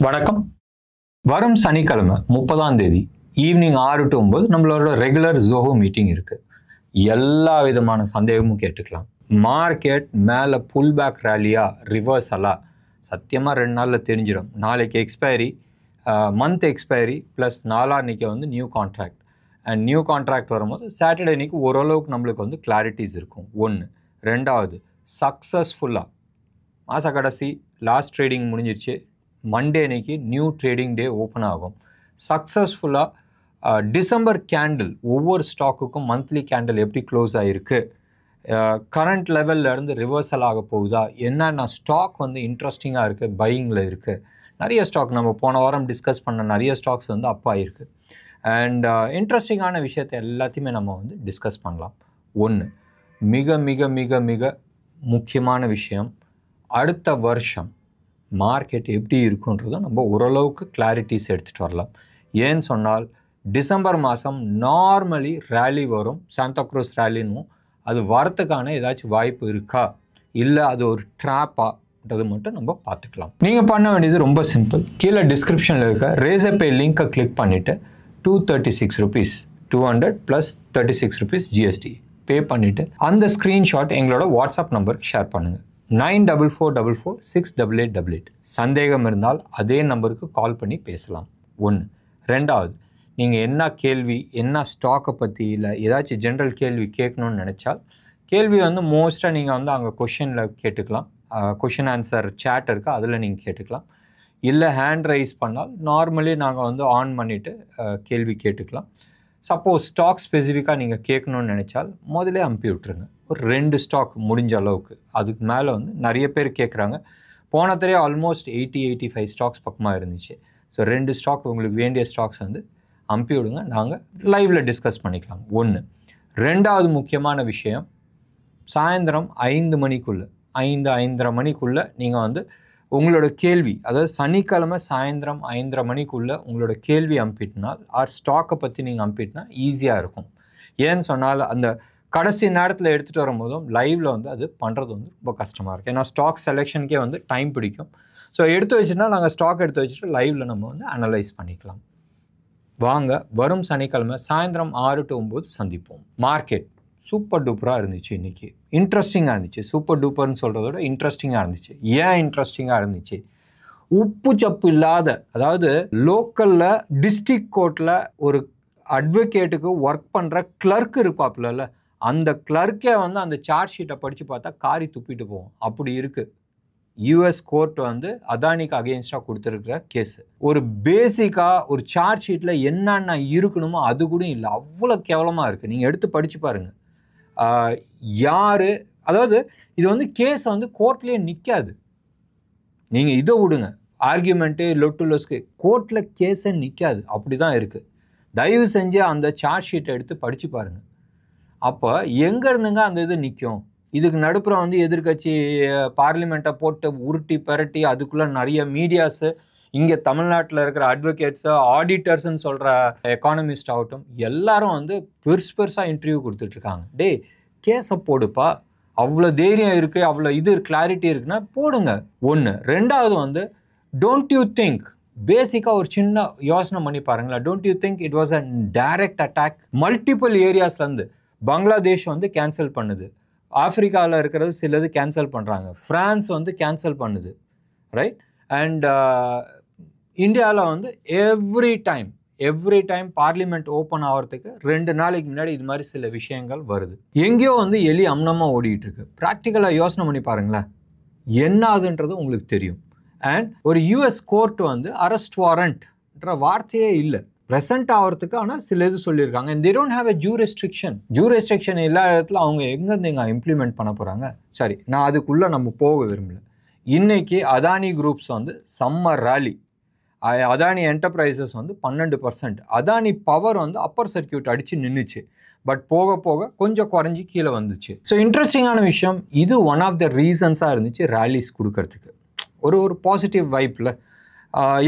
வணக்கம். வரும் சனிக்கிழமை 30ஆம் தேதி ஈவினிங் 6 to 9 நம்மளோட ரெகுலர் ஜோஹோ மீட்டிங் இருக்கு. எல்லா விதமான சந்தேகமும் கேட்டுக்கலாம். மார்க்கெட் மேலே புல் பேக் ரேலியா ரிவர்ஸலா சத்தியமாக 2 நாளில் தெரிஞ்சிடும். நாளைக்கு எக்ஸ்பைரி, மந்த் எக்ஸ்பைரி ப்ளஸ் நாளான்னைக்கு வந்து new contract. And new contract வரும்போது சாட்டர்டே அன்னைக்கு ஓரளவுக்கு நம்மளுக்கு வந்து கிளாரிட்டிஸ் இருக்கும். ஒன்று. ரெண்டாவது, சக்ஸஸ்ஃபுல்லாக மாத கடைசி லாஸ்ட் ட்ரேடிங் முடிஞ்சிருச்சு. மண்டே அன்னைக்கு நியூ ட்ரேடிங் டே ஓப்பன் ஆகும். சக்ஸஸ்ஃபுல்லாக டிசம்பர் கேண்டில் ஒவ்வொரு ஸ்டாக்குக்கும் மந்த்லி கேண்டில் எப்படி க்ளோஸ் ஆகிருக்கு, கரண்ட் லெவல்லேருந்து ரிவர்சல் ஆக போகுதா, என்னென்ன ஸ்டாக் வந்து இன்ட்ரெஸ்டிங்காக இருக்குது, பையிங்கில் இருக்குது. நிறைய ஸ்டாக் நம்ம போன வாரம் டிஸ்கஸ் பண்ண நிறைய ஸ்டாக்ஸ் வந்து அப் ஆகிருக்கு. அண்ட் இன்ட்ரெஸ்டிங்கான விஷயத்தை எல்லாத்தையுமே நம்ம வந்து டிஸ்கஸ் பண்ணலாம். ஒன்று, மிக மிக மிக மிக முக்கியமான விஷயம், அடுத்த வருஷம் மார்க்கெட் எப்படி இருக்குன்றதை நம்ம ஓரளவுக்கு கிளாரிட்டிஸ் எடுத்துகிட்டு வரலாம். ஏன்னு சொன்னால் டிசம்பர் மாதம் நார்மலி ரேலி வரும், சாந்தாக்ரூஸ் ரேலின்னும். அது வரத்துக்கான ஏதாச்சும் வாய்ப்பு இருக்கா, இல்லை அது ஒரு ட்ராப்பான்றது மட்டும் நம்ம பார்த்துக்கலாம். நீங்கள் பண்ண வேண்டியது ரொம்ப சிம்பிள். கீழே டிஸ்கிரிப்ஷனில் இருக்க ரேசர்பே லிங்க்கை கிளிக் பண்ணிவிட்டு 236 rupees 200 + 36 rupees GST பே பண்ணிவிட்டு அந்த ஸ்க்ரீன்ஷாட் எங்களோட வாட்ஸ்அப் நம்பருக்கு ஷேர் பண்ணுங்கள். 9444468888. சந்தேகம் இருந்தால் அதே நம்பருக்கு கால் பண்ணி பேசலாம். ஒன்று. ரெண்டாவது, நீங்கள் என்ன கேள்வி, என்ன ஸ்டாக்கை பற்றி இல்லை ஏதாச்சும் ஜென்ரல் கேள்வி கேட்கணும்னு நினச்சால் கேள்வி வந்து மோஸ்ட்டாக நீங்கள் வந்து அங்கே கொஷினில் கேட்டுக்கலாம். கொஷின் ஆன்சர் சேட் இருக்குது, அதில் நீங்கள் கேட்டுக்கலாம். இல்லை ஹேண்ட் ரைஸ் பண்ணால் நார்மலி நாங்கள் வந்து ஆன் பண்ணிவிட்டு கேள்வி கேட்டுக்கலாம். சப்போஸ் ஸ்டாக் ஸ்பெசிஃபிக்காக நீங்கள் கேட்கணுன்னு நினச்சால் முதலே அனுப்பி விட்ருங்க. ஒரு 2 ஸ்டாக் முடிஞ்ச அளவுக்கு. அதுக்கு மேலே வந்து நிறைய பேர் கேட்குறாங்க. போன தடவை ஆல்மோஸ்ட் 80-85 ஸ்டாக்ஸ் பக்கமாக இருந்துச்சு. ஸோ 2 ஸ்டாக் உங்களுக்கு வேண்டிய ஸ்டாக்ஸ் வந்து அனுப்பி விடுங்க, நாங்கள் லைவில் டிஸ்கஸ் பண்ணிக்கலாம். ஒன்று. ரெண்டாவது முக்கியமான விஷயம், சாயந்தரம் 5 மணிக்குள்ளே 5-5:30 மணிக்குள்ளே நீங்கள் வந்து உங்களோட கேள்வி, அதாவது சனிக்கிழமை சாயந்தரம் 5:30 மணிக்குள்ளே உங்களோட கேள்வி அனுப்பிட்டினால் ஸ்டாக்கை பற்றி நீங்கள் அனுப்பிட்டினா ஈஸியாக இருக்கும். ஏன்னு சொன்னால் அந்த கடைசி நேரத்தில் எடுத்துகிட்டு வரும்போதும் லைவில் வந்து அது பண்ணுறது வந்து ரொம்ப கஷ்டமாக இருக்குது. ஏன்னா ஸ்டாக் செலெக்ஷனுக்கே வந்து டைம் பிடிக்கும். ஸோ எடுத்து வச்சுன்னா நாங்கள் ஸ்டாக் எடுத்து வச்சுட்டு லைவில் நம்ம வந்து அனலைஸ் பண்ணிக்கலாம். வாங்க, வரும் சனிக்கிழமை சாயந்தரம் 6 to 9 சந்திப்போம். மார்க்கெட் சூப்பர் டூப்பராக இருந்துச்சு இன்றைக்கி. இன்ட்ரெஸ்டிங்காக இருந்துச்சு. சூப்பர் டூப்பர்னு சொல்கிறதோட இன்ட்ரெஸ்டிங்காக இருந்துச்சு. ஏன் இன்ட்ரெஸ்டிங்காக இருந்துச்சு? உப்பு சப்பு இல்லாத, அதாவது லோக்கலில் டிஸ்ட்ரிக்ட் கோர்ட்டில் ஒரு அட்வொகேட்டுக்கு ஒர்க் பண்ணுற கிளர்க் இருப்பாப்புல, அந்த கிளர்க்கே வந்து அந்த சார்ஜ் ஷீட்டை படித்து பார்த்தா காரி துப்பிட்டு போவோம். அப்படி இருக்குது. யூஎஸ் கோர்ட் வந்து அதானிக்கு அகெயின்ஸ்டாக கொடுத்துருக்குற கேஸு. ஒரு பேசிக்காக ஒரு சார்ஜ் ஷீட்டில் என்னென்ன இருக்கணுமோ அது கூட இல்லை, அவ்வளோ கேவலமாக இருக்குது. நீங்கள் எடுத்து படித்து பாருங்கள். யார், அதாவது இது வந்து கேஸை வந்து கோர்ட்லேயே நிற்காது. நீங்கள் இதை விடுங்க, ஆர்கியூமெண்ட்டு லொஸ்க்கு கோர்ட்டில் கேஸை நிற்காது. அப்படி தான் இருக்குது. தயவு செஞ்சு அந்த சார்ஜ் ஷீட்டை எடுத்து படித்து பாருங்கள். அப்போ எங்கே இருந்துங்க அந்த இது நிற்கும்? இதுக்கு நடுப்புறம் வந்து எதிர்கட்சி பார்லிமெண்ட்டை போட்டு உருட்டி பரட்டி அதுக்குள்ளே நிறைய மீடியாஸு, இங்கே தமிழ்நாட்டில் இருக்கிற அட்வொகேட்ஸு, ஆடிட்டர்ஸ்ன்னு சொல்கிற எக்கானமிஸ்ட் ஆகட்டும், எல்லாரும் வந்து பெருசாக இன்டர்வியூ கொடுத்துட்ருக்காங்க. டேய், கேஸை போடுப்பா, அவ்வளோ தைரியம் இருக்குது, அவ்வளோ இது கிளாரிட்டி இருக்குன்னா போடுங்க. ஒன்று. ரெண்டாவது வந்து டோன்ட் யூ திங்க், பேசிக்காக ஒரு சின்ன யோசனை பண்ணி பாருங்களேன். Don't you think it was a direct attack? Multiple ஏரியாஸ்லேருந்து பங்களாதேஷ் வந்து கேன்சல் பண்ணுது, ஆஃப்ரிக்காவில் இருக்கிறது சிலது கேன்சல் பண்ணுறாங்க, ஃப்ரான்ஸ் வந்து கேன்சல் பண்ணுது, ரைட்? அண்ட் இந்தியாவில் வந்து எவ்ரி டைம் பார்லிமெண்ட் ஓப்பன் ஆகிறதுக்கு 2 நாளைக்கு முன்னாடி இது மாதிரி சில விஷயங்கள் வருது. எங்கேயோ வந்து எலி அம்னமாக ஓடிட்டு இருக்கு. ப்ராக்டிக்கலாக யோசனை பண்ணி பாருங்களேன், என்ன ஆகுதுன்றது உங்களுக்கு தெரியும். அண்ட் ஒரு யூஎஸ் கோர்ட் வந்து அரெஸ்ட் வாரண்ட்ன்ற வார்த்தையே இல்லை, ப்ரெசென்ட் ஆகிறதுக்கு. ஆனால் சில இது சொல்லியிருக்காங்க. And they don't have a jurisdiction இல்லாத இடத்துல அவங்க எங்கேருந்து இம்ப்ளிமெண்ட் பண்ண போகிறாங்க? சரி, நான் அதுக்குள்ளே நம்ம போக விரும்பல. இன்றைக்கி அதானி குரூப்ஸ் வந்து சம்மர் ரேலி, அதானி என்டர்பிரைசஸ் வந்து 12%, அதானி பவர் வந்து அப்பர் சர்க்கியூட் அடித்து நின்றுச்சு. பட் போக போக கொஞ்சம் குறைஞ்சி கீழே வந்துச்சு. ஸோ இன்ட்ரெஸ்டிங்கான விஷயம், இது ஒன் ஆஃப் த ரீசன்ஸாக இருந்துச்சு ரேலிஸ் கொடுக்கறதுக்கு. ஒரு பாசிட்டிவ் வைப்பில்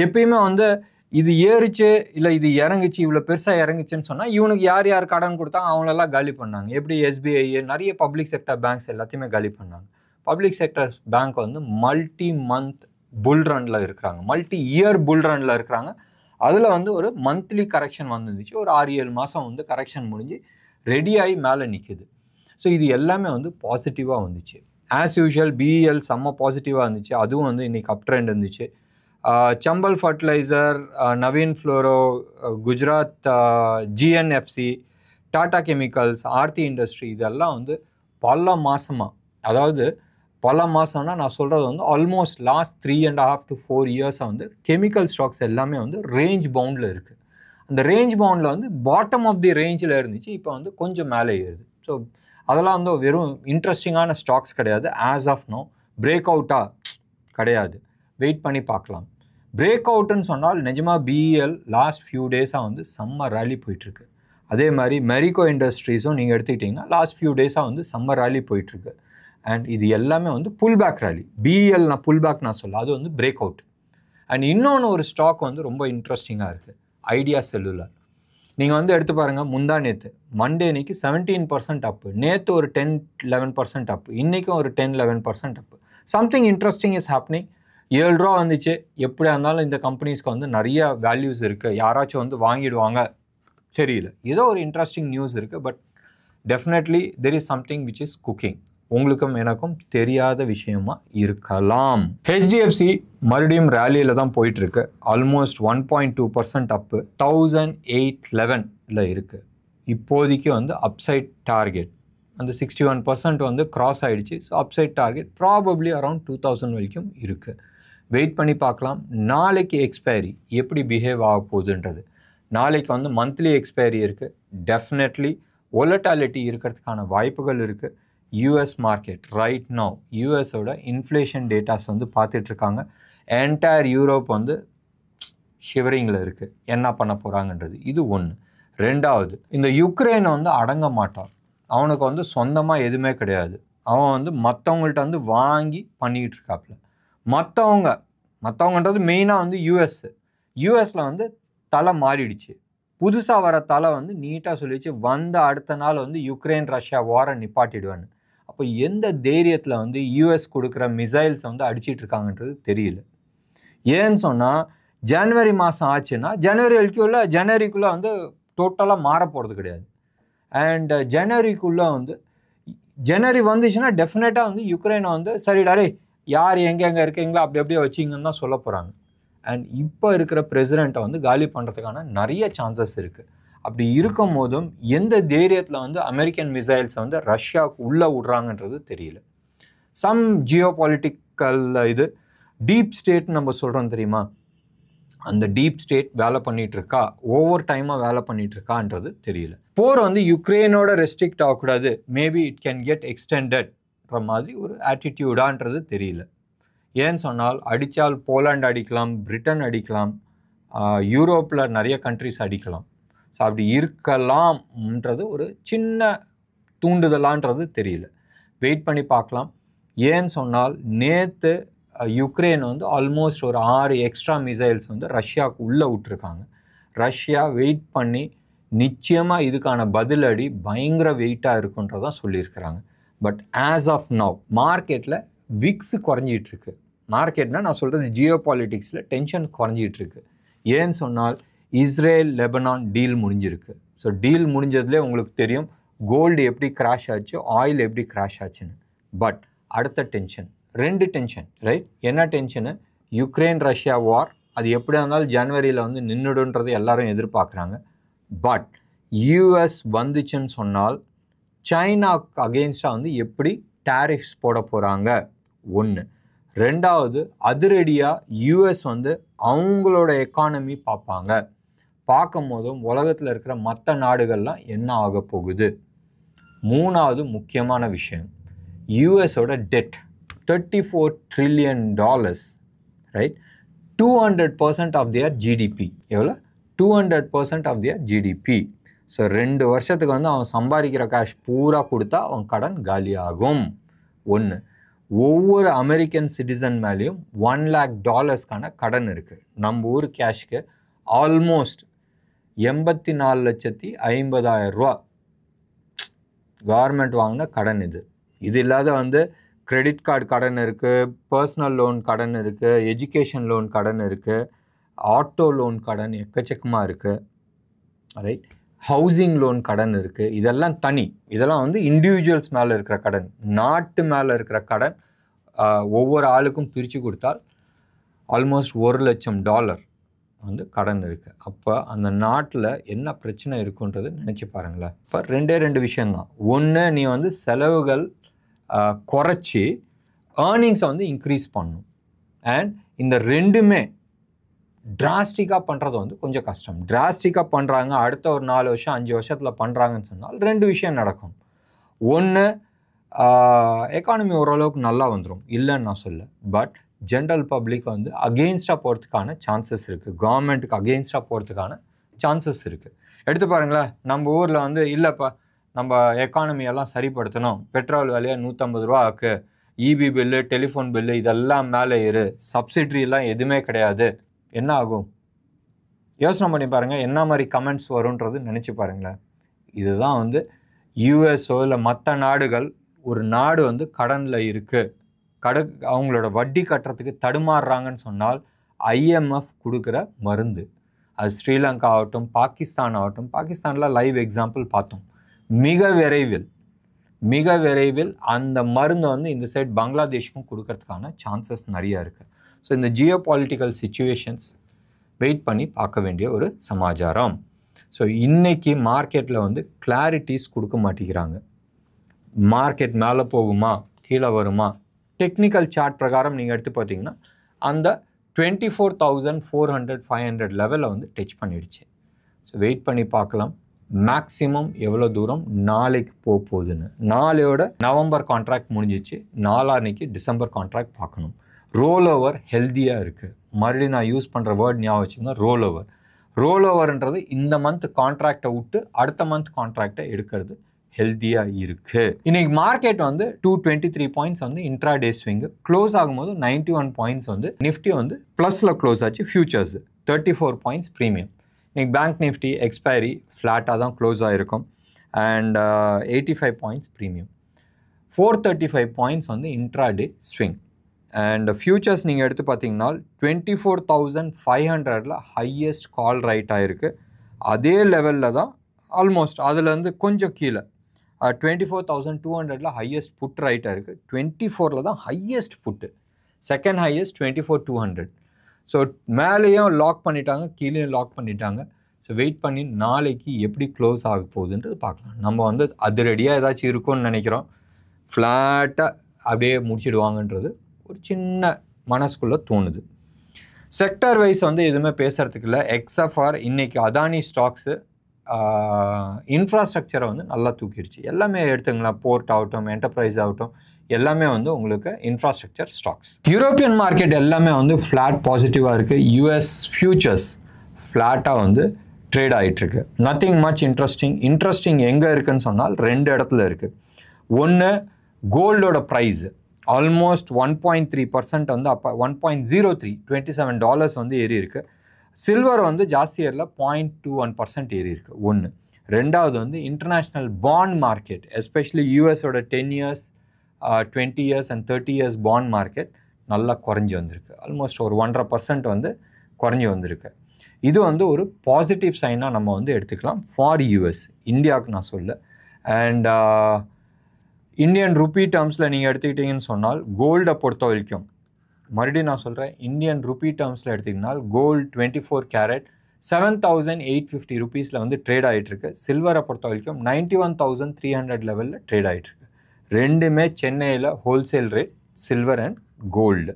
எப்பயுமே வந்து இது ஏறிச்சு இல்லை இது இறங்குச்சு, இவ்வளோ பெருசாக இறங்குச்சுன்னு சொன்னால் இவனுக்கு யார் யார் கடன் கொடுத்தாங்க அவங்களெல்லாம் காலி பண்ணாங்க. எப்படி எஸ்பிஐ, நிறைய பப்ளிக் செக்டர் பேங்க்ஸ் எல்லாத்தையுமே காலி பண்ணாங்க. பப்ளிக் செக்டர் பேங்க் வந்து மல்டி மந்த் புல் ரனில் இருக்கிறாங்க, மல்டி இயர் புல் ரனில் இருக்கிறாங்க. அதில் வந்து ஒரு மந்த்லி கரெக்ஷன் வந்துருந்துச்சு, ஒரு 6-7 மாதம் வந்து கரெக்ஷன் முடிஞ்சு ரெடியாகி மேலே நிற்குது. ஸோ இது எல்லாமே வந்து பாசிட்டிவாக வந்துச்சு. ஆஸ் யூஷுவல் பிஇஎல் செம்ம பாசிட்டிவாக இருந்துச்சு, அதுவும் வந்து இன்றைக்கி அப் ட்ரெண்ட் இருந்துச்சு. Chambal fertiliser, Navin fluoro, Gujarat GNFC, Tata chemicals, Aarti industry, இதெல்லாம் வந்து பல மாதமாக, அதாவது பல மாதம்னா நான் சொல்கிறது வந்து ஆல்மோஸ்ட் லாஸ்ட் 3.5 to 4 இயர்ஸாக வந்து கெமிக்கல் ஸ்டாக்ஸ் எல்லாமே வந்து ரேஞ்ச் பவுண்டில் இருக்குது. அந்த ரேஞ்ச் பவுண்டில் வந்து பாட்டம் ஆஃப் தி ரேஞ்சில் இருந்துச்சு, இப்போ வந்து கொஞ்சம் மேலே ஏறுது. ஸோ அதெல்லாம் வந்து வெறும் இன்ட்ரெஸ்டிங்கான ஸ்டாக்ஸ் கிடையாது. ஆஸ் ஆஃப் நோ பிரேக் அவுட்டாக கிடையாது, வெயிட் பண்ணி பார்க்கலாம். பிரேக் அவுட்டுன்னு சொன்னால் நிஜமாக பிஇஎல் லாஸ்ட் ஃபியூ டேஸாக வந்து செம்ம ரேலி போயிட்டுருக்கு. அதே மாதிரி மெரிகோ இண்டஸ்ட்ரீஸும் நீங்கள் எடுத்துக்கிட்டிங்கன்னா லாஸ்ட் ஃபியூ டேஸாக வந்து செம்ம ரேலி போயிட்டுருக்கு. அண்ட் இது எல்லாமே வந்து புல் பேக் ரேலி. பிஇஎல் நான் புல் பேக் நான் சொல்ல, அது வந்து பிரேக் அவுட். அண்ட் இன்னொன்று ஒரு ஸ்டாக் வந்து ரொம்ப இன்ட்ரெஸ்டிங்காக இருக்குது, ஐடியா செல்லுலர். நீங்கள் வந்து எடுத்து பாருங்கள், முந்தா நேற்று மண்டே அன்னைக்கு 17% அப்பு, நேற்று ஒரு 10-11% அப்பு, இன்றைக்கும் ஒரு 10-11% up. Something interesting is happening. 7 ரூபா வந்துச்சு. எப்படியா இருந்தாலும் இந்த கம்பெனிஸ்க்கு வந்து நிறைய வேல்யூஸ் இருக்குது, யாராச்சும் வந்து வாங்கிடுவாங்க தெரியல. ஏதோ ஒரு இன்ட்ரெஸ்டிங் நியூஸ் இருக்குது. But definitely there is something which is cooking. உங்களுக்கும் எனக்கும் தெரியாத விஷயமா இருக்கலாம். ஹெச்டிஎஃப்சி மறுபடியும் ரேலியில் தான் போயிட்டுருக்கு. ஆல்மோஸ்ட் 1.2% அப்பு, 1811 இருக்குது. இப்போதைக்கு வந்து அப்சைட் டார்கெட் அந்த 61% வந்து கிராஸ் ஆகிடுச்சு. So upside target probably around 2000 வரைக்கும் இருக்குது. வெயிட் பண்ணி பார்க்கலாம். நாளைக்கு எக்ஸ்பைரி எப்படி பிஹேவ் ஆக போகுதுன்றது. நாளைக்கு வந்து மந்த்லி எக்ஸ்பைரி இருக்குது. டெஃபினெட்லி வொலட்டாலிட்டி இருக்கிறதுக்கான வாய்ப்புகள் இருக்குது. யூஎஸ் மார்க்கெட் ரைட் நவ் யூஎஸோட இன்ஃப்ளேஷன் டேட்டாஸ் வந்து பார்த்துட்ருக்காங்க. என்டையர் யூரோப் வந்து ஷிவரிங்கில் இருக்குது, என்ன பண்ண போகிறாங்கன்றது. இது ஒன்று. ரெண்டாவது, இந்த யுக்ரைனை வந்து அடங்க மாட்டான். அவனுக்கு வந்து சொந்தமாக எதுவுமே கிடையாது. அவன் வந்து மற்றவங்கள்ட்ட வந்து வாங்கி பண்ணிக்கிட்டு இருக்காப்புல. மற்றவங்கன்றது மெயினாக வந்து யூஎஸில் வந்து தலை மாறிடுச்சு. புதுசாக வர தலை வந்து நீட்டாக சொல்லிச்சு, வந்த அடுத்த நாள் வந்து யுக்ரைன் ரஷ்யா வாரை நிப்பாட்டிடுவேன்னு. அப்போ எந்த தைரியத்தில் வந்து யூஎஸ் கொடுக்குற மிசைல்ஸ் வந்து அடிச்சிட்டு இருக்காங்கன்றது தெரியல. ஏன்னு சொன்னால் ஜனவரி மாதம் ஆச்சுன்னா ஜனவரிக்குள்ளே வந்து டோட்டலாக மாற போகிறது கிடையாது. அண்ட் ஜனவரி வந்துச்சுன்னா டெஃபினட்டாக வந்து யுக்ரைனை வந்து சரிடாரே யார் எங்கெங்கே இருக்கீங்களோ அப்படி அப்படியே வச்சிங்கன்னு தான் சொல்ல போகிறாங்க. அண்ட் இப்போ இருக்கிற பிரசிடெண்ட்டை வந்து காலி பண்ணுறதுக்கான நிறைய சான்சஸ் இருக்குது. அப்படி இருக்கும் போதும் எந்த தைரியத்தில் வந்து அமெரிக்கன் மிசைல்ஸை வந்து ரஷ்யாவுக்கு உள்ளே விட்றாங்கன்றது தெரியல. சம் ஜியோ பாலிட்டிக்கல் இது டீப் ஸ்டேட்னு நம்ம சொல்கிறோம் தெரியுமா, அந்த டீப் ஸ்டேட் வேலை பண்ணிகிட்ருக்கா, ஓவர் டைமாக வேலை பண்ணிகிட்ருக்கான்றது தெரியல. போர் வந்து யுக்ரைனோட ரெஸ்ட்ரிக்ட் ஆகக்கூடாது, மேபி இட் கேன் கெட் எக்ஸ்டெண்டட்ன்ற மாதிரி ஒரு ஆட்டிடியூடான்றது தெரியல. ஏன்னு சொன்னால் அடித்தால் போலாண்டு அடிக்கலாம், பிரிட்டன் அடிக்கலாம், யூரோப்பில் நிறைய கண்ட்ரிஸ் அடிக்கலாம். ஸோ அப்படி இருக்கலாம்ன்றது ஒரு சின்ன தூண்டுதலான்றது தெரியல. வெயிட் பண்ணி பார்க்கலாம். ஏன்னு சொன்னால் நேற்று யுக்ரைன் வந்து ஆல்மோஸ்ட் ஒரு 6 எக்ஸ்ட்ரா மிசைல்ஸ் வந்து ரஷ்யாவுக்கு உள்ளே விட்டுருக்காங்க. ரஷ்யா வெயிட் பண்ணி நிச்சயமாக இதுக்கான பதிலடி பயங்கர வெயிட்டாக இருக்குன்றதான் சொல்லியிருக்கிறாங்க. பட் ஆஸ் ஆஃப் நவ் மார்க்கெட்டில் விக்ஸு குறைஞ்சிட்ருக்கு. மார்க்கெட்னால் நான் சொல்கிறது ஜியோ பாலிட்டிக்ஸில் டென்ஷன் குறைஞ்சிட்ருக்கு. ஏன்னு சொன்னால் இஸ்ரேல் லெபனான் டீல் முடிஞ்சிருக்கு. ஸோ டீல் முடிஞ்சதுலேயே உங்களுக்கு தெரியும் கோல்டு எப்படி கிராஷ் ஆச்சு, ஆயில் எப்படி கிராஷ் ஆச்சுன்னு. பட் அடுத்த டென்ஷன், 2 டென்ஷன், ரைட்? என்ன டென்ஷனு? யுக்ரைன் ரஷ்யா வார், அது எப்படியா இருந்தாலும் ஜனவரியில் வந்து நின்றுடுன்றது எல்லாரும் எதிர்பார்க்குறாங்க. பட் யூஎஸ் வந்துச்சுன்னு சொன்னால் சைனாவுக்கு அகெயின்ஸ்டாக வந்து எப்படி டேரிஃப்ஸ் போட போகிறாங்க ஒன்று. ரெண்டாவது, அதிரடியாக யூஎஸ் வந்து அவங்களோட எக்கானமி பார்ப்பாங்க. பார்க்கும் போதும் உலகத்தில் இருக்கிற மற்ற நாடுகள்லாம் என்ன ஆக போகுது. மூணாவது முக்கியமான விஷயம், யூஎஸோட debt $34 trillion, right? 200% of their GDP. எவ்வளோ? 200% ஆஃப் தியர் ஜிடிபி. ஸோ 2 வருஷத்துக்கு வந்து அவன் சம்பாதிக்கிற கேஷ் பூரா கொடுத்தா அவன் கடன் காலியாகும். ஒன்று. ஒவ்வொரு அமெரிக்கன் சிட்டிசன் மேலேயும் $1 lakh கடன் இருக்குது. நம்ம ஊர் கேஷ்க்கு ஆல்மோஸ்ட் 84,50,000 ரூபா கவர்மெண்ட் வாங்கின கடன் இது. இது இல்லாத வந்து கிரெடிட் கார்டு கடன் இருக்குது, பர்சனல் லோன் கடன் இருக்குது, எஜுகேஷன் லோன் கடன் இருக்குது, ஆட்டோ லோன் கடன் எக்கச்சக்கமாக இருக்குது, ரைட். ஹவுசிங் லோன் கடன் இருக்குது. இதெல்லாம் தனி. இதெல்லாம் வந்து இண்டிவிஜுவல்ஸ் மேலே இருக்கிற கடன். நாட்டு மேலே இருக்கிற கடன் ஒவ்வொரு ஆளுக்கும் பிரித்து கொடுத்தால் ஆல்மோஸ்ட் $1,00,000 வந்து கடன் இருக்குது. அப்போ அந்த நாட்டில் என்ன பிரச்சனை இருக்குன்றது நினச்சி பாருங்களேன். இப்போ ரெண்டு விஷயந்தான். ஒன்று, நீ வந்து செலவுகள் குறைச்சி ஏர்னிங்ஸை வந்து இன்க்ரீஸ் பண்ணணும். அண்ட் இந்த ரெண்டுமே டிராஸ்டிக்காக பண்ணுறது வந்து கொஞ்சம் கஷ்டம். டிராஸ்டிக்காக பண்ணுறாங்க, அடுத்த ஒரு 4 வருஷம் 5 வருஷத்தில் பண்ணுறாங்கன்னு சொன்னால் 2 விஷயம் நடக்கும். ஒன்று, எக்கானமி ஓரளவுக்கு நல்லா வந்துடும், இல்லைன்னு நான் சொல்ல. பட் ஜென்ரல் பப்ளிக் வந்து அகெயின்ஸ்டாக போகிறதுக்கான சான்சஸ் இருக்குது. கவர்மெண்ட்டுக்கு அகெயின்ஸ்டாக போகிறதுக்கான சான்சஸ் இருக்குது. எடுத்து பாருங்களேன், நம்ம ஊரில் வந்து இல்லைப்பா நம்ம எக்கானமியெல்லாம் சரிப்படுத்தணும், பெட்ரோல் விலையை $150 ஆக்கு, இபி பில்லு, டெலிஃபோன் பில்லு இதெல்லாம் மேலே ஏறு, சப்சிட்ரிலாம் எதுவுமே கிடையாது, என்ன ஆகும்? யோசனை பண்ணி பாருங்கள், என்ன மாதிரி கமெண்ட்ஸ் வரும்ன்றது நினச்சி பாருங்களேன். இதுதான் வந்து யூஎஸ்ஓ இல்லை மற்ற நாடுகள், ஒரு நாடு வந்து கடனில் இருக்குது, அவங்களோட வட்டி கட்டுறதுக்கு தடுமாறுறாங்கன்னு சொன்னால் ஐஎம்எஃப் கொடுக்குற மருந்து. அது ஸ்ரீலங்கா ஆகட்டும், பாகிஸ்தான் ஆகட்டும். பாகிஸ்தானில் லைவ் எக்ஸாம்பிள் பார்த்தோம். மிக விரைவில் அந்த மருந்து வந்து இந்த சைட் பங்களாதேஷ்க்கும் கொடுக்கறதுக்கான சான்சஸ் நிறையா இருக்குது. ஸோ இந்த ஜியோ பாலிட்டிக்கல் சிச்சுவேஷன்ஸ் வெயிட் பண்ணி பார்க்க வேண்டிய ஒரு சமாச்சாரம். ஸோ இன்றைக்கி மார்க்கெட்டில் வந்து கிளாரிட்டிஸ் கொடுக்க மாட்டேங்கிறாங்க. மார்க்கெட் மேலே போகுமா கீழே வருமா? டெக்னிக்கல் சார்ட் பிரகாரம் நீங்கள் எடுத்து பார்த்தீங்கன்னா அந்த 24,400-500 லெவலில் வந்து டச் பண்ணிடுச்சு. ஸோ வெயிட் பண்ணி பார்க்கலாம் மேக்ஸிமம் எவ்வளோ தூரம் நாளைக்கு போகுதுன்னு. நாளையோட நவம்பர் கான்ட்ராக்ட் முடிஞ்சிச்சு, நாளான்னைக்கு டிசம்பர் கான்ட்ராக்ட் பார்க்கணும். ரோல் ஓவர் ஹெல்த்தியாக இருக்குது. மறுபடியும் நான் யூஸ் பண்ணுற வேர்ட் ஞாபகம் வச்சுக்கோங்க, ரோல் ஓவர்ன்றது இந்த மந்த் கான்ட்ராக்டை விட்டு அடுத்த மந்த் கான்ட்ராக்டை எடுக்கிறது ஹெல்த்தியாக இருக்குது. இன்றைக்கி மார்க்கெட் வந்து 223 பாயிண்ட்ஸ் வந்து இன்ட்ராடே ஸ்விங்கு. க்ளோஸ் ஆகும்போது 91 பாயிண்ட்ஸ் வந்து நிஃப்டி வந்து ப்ளஸில் க்ளோஸ் ஆச்சு. Futures 34 points premium. இன்றைக்கி பேங்க் நிஃப்டி எக்ஸ்பைரி ஃப்ளாட்டாக தான் க்ளோஸ் ஆகிருக்கும். And 85 points premium. 435 பாயிண்ட்ஸ் வந்து இன்ட்ராடே ஸ்விங். அண்ட் ஃபியூச்சர்ஸ் நீங்கள் எடுத்து பார்த்தீங்கன்னா 24,500 ஹையஸ்ட் கால் ரைட் ஆகிருக்கு. அதே லெவலில் தான் ஆல்மோஸ்ட் அதுலேருந்து கொஞ்சம் கீழே 24,200 ஹையஸ்ட் புட் ரைட்டாக இருக்குது. 24 தான் ஹையஸ்ட் புட்டு, செகண்ட் ஹையஸ்ட் 24,200. ஸோ மேலேயும் லாக் பண்ணிட்டாங்க, கீழேயும் லாக் பண்ணிட்டாங்க. ஸோ வெயிட் பண்ணி நாளைக்கு எப்படி க்ளோஸ் ஆக போகுதுன்றது பார்க்கலாம். நம்ம வந்து அதிரடியாக ஏதாச்சும் இருக்கும்னு நினைக்கிறோம். ஃப்ளாட்டாக அப்படியே முடிச்சிடுவாங்கன்றது ஒரு சின்ன மனசுக்குள்ளே தோணுது. செக்டர் வைஸ் வந்து எதுவுமே பேசுகிறதுக்கு இல்லை, எக்ஸ்எஃப்ஆர் இன்றைக்கி அதானி ஸ்டாக்ஸு இன்ஃப்ராஸ்ட்ரக்சரை வந்து நல்லா தூக்கிடுச்சு. எல்லாமே எடுத்துங்களேன், போர்ட் ஆகட்டும், என்டர்பிரைஸ் ஆகட்டும், எல்லாமே வந்து உங்களுக்கு இன்ஃப்ராஸ்ட்ரக்சர் ஸ்டாக்ஸ். யூரோப்பியன் மார்க்கெட் எல்லாமே வந்து ஃப்ளாட் பாசிட்டிவாக இருக்குது. யூஎஸ் ஃபியூச்சர்ஸ் ஃப்ளாட்டாக வந்து ட்ரேட் ஆகிட்டுருக்கு. நத்திங் மச் இன்ட்ரெஸ்டிங் எங்கே இருக்குதுன்னு சொன்னால் 2 இடத்துல இருக்குது. ஒன்று, கோல்டோட ப்ரைஸு ஆல்மோஸ்ட் 1.3% வந்து அப்போ 1.03 $27 வந்து ஏறி இருக்குது. சில்வர் வந்து ஜாஸ்தி ஏரில் 0.21% ஏறி இருக்குது. ஒன்று. ரெண்டாவது வந்து இன்டர்நேஷ்னல் பாண்ட் மார்க்கெட், எஸ்பெஷலி யூஎஸோட 10 years 20 years and 30 years bond market நல்லா குறைஞ்சி வந்திருக்கு. ஆல்மோஸ்ட் ஒரு 1.5% வந்து குறைஞ்சி வந்திருக்கு. இது வந்து ஒரு பாசிட்டிவ் சைனாக நம்ம வந்து எடுத்துக்கலாம் ஃபார் யூஎஸ். இந்தியாவுக்கு நான் சொல்ல. அண்ட் இந்தியன் ருப்பி டேர்ம்ஸில் நீங்கள் எடுத்துக்கிட்டிங்கன்னு சொன்னால் கோல்டை பொறுத்த வரைக்கும் மறுபடியும் நான் சொல்கிறேன், இந்தியன் ருப்பி டேர்ம்ஸில் எடுத்திங்கன்னா கோல்டு 24 கேரட் 7,850 rupeesல வந்து ட்ரேட் ஆகிட்டுருக்கு. சில்வரை பொறுத்த வரைக்கும் 91,300 லெவலில் ட்ரேட் ஆகிட்டுருக்கு. ரெண்டுமே சென்னையில் wholesale rate, silver and gold.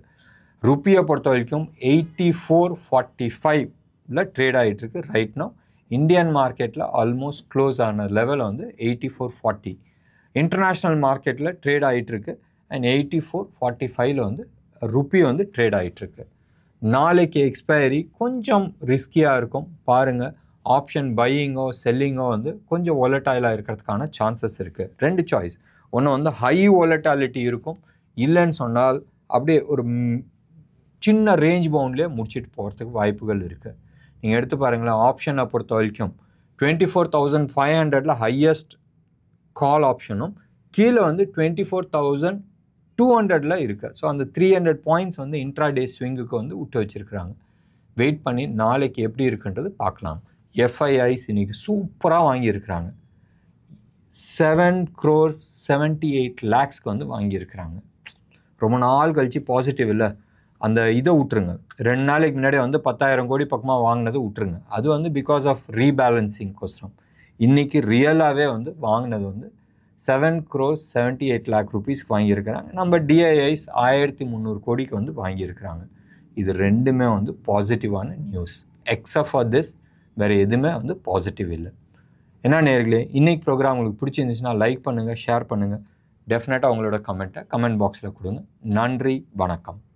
ருப்பியை பொறுத்த வரைக்கும் 84.45 ட்ரேட் ஆகிட்டுருக்கு ரைட் நோ. இந்தியன் மார்க்கெட்டில் ஆல்மோஸ்ட் க்ளோஸ் ஆன லெவல் வந்து 84.40. இன்டர்நேஷ்னல் மார்க்கெட்டில் ட்ரேட் ஆகிட்டுருக்கு அண்ட் 84.45 வந்து ருப்பி வந்து ட்ரேட் ஆகிட்டுருக்கு. நாளைக்கு எக்ஸ்பைரி கொஞ்சம் ரிஸ்கியாக இருக்கும் பாருங்கள். ஆப்ஷன் பையிங்கோ செல்லிங்கோ வந்து கொஞ்சம் வாலட்டைலாக இருக்கிறதுக்கான சான்சஸ் இருக்குது. 2 சாய்ஸ். ஒன்று வந்து ஹை வாலட்டாலிட்டி இருக்கும், இல்லைன்னு சொன்னால் அப்படியே ஒரு சின்ன ரேஞ்ச் பவுண்ட்லேயே முடிச்சுட்டு போகிறதுக்கு வாய்ப்புகள் இருக்குது. நீங்கள் எடுத்து பாருங்களேன், ஆப்ஷனை பொறுத்த வரைக்கும் 24,500 ஹையஸ்ட் கால் ஆப்ஷனும், கீழே வந்து 24,200 200ல் இருக்குது. ஸோ அந்த 300 பாயிண்ட்ஸ் வந்து இன்ட்ராடே ஸ்விங்குக்கு வந்து விட்டு வச்சுருக்குறாங்க. வெயிட் பண்ணி நாளைக்கு எப்படி இருக்குன்றது பார்க்கலாம். எஃப்ஐஐஸ் இன்னைக்கு சூப்பராக வாங்கியிருக்கிறாங்க. 7,78 lakhs வந்து வாங்கியிருக்கிறாங்க. ரொம்ப நாள் கழித்து பாசிட்டிவ் இல்லை, அந்த இதை விட்டுருங்க. 2 நாளைக்கு முன்னாடி வந்து 10,000 கோடி பக்கமாக வாங்கினது விட்டுருங்க. அது வந்து பிகாஸ் ஆஃப் ரீபேலன்சிங் கோசரம். இன்றைக்கி ரியலாகவே வந்து வாங்கினது வந்து 7,78 lakh rupeesக்கு வாங்கியிருக்கிறாங்க. நம்ம டிஐஐஸ் 1,300 கோடிக்கு வந்து வாங்கியிருக்கிறாங்க. இது ரெண்டுமே வந்து பாசிட்டிவான நியூஸ். எக்ஸப்ட் ஃபார் திஸ் வேறு எதுவுமே வந்து பாசிட்டிவ் இல்லை. என்ன நேயர்களே, இன்றைக்கி ப்ரோக்ராம் உங்களுக்கு பிடிச்சிருந்துச்சுன்னா லைக் பண்ணுங்கள், ஷேர் பண்ணுங்கள். டெஃபினட்டாக உங்களோட கமெண்ட் பாக்ஸில் கொடுங்க. நன்றி, வணக்கம்.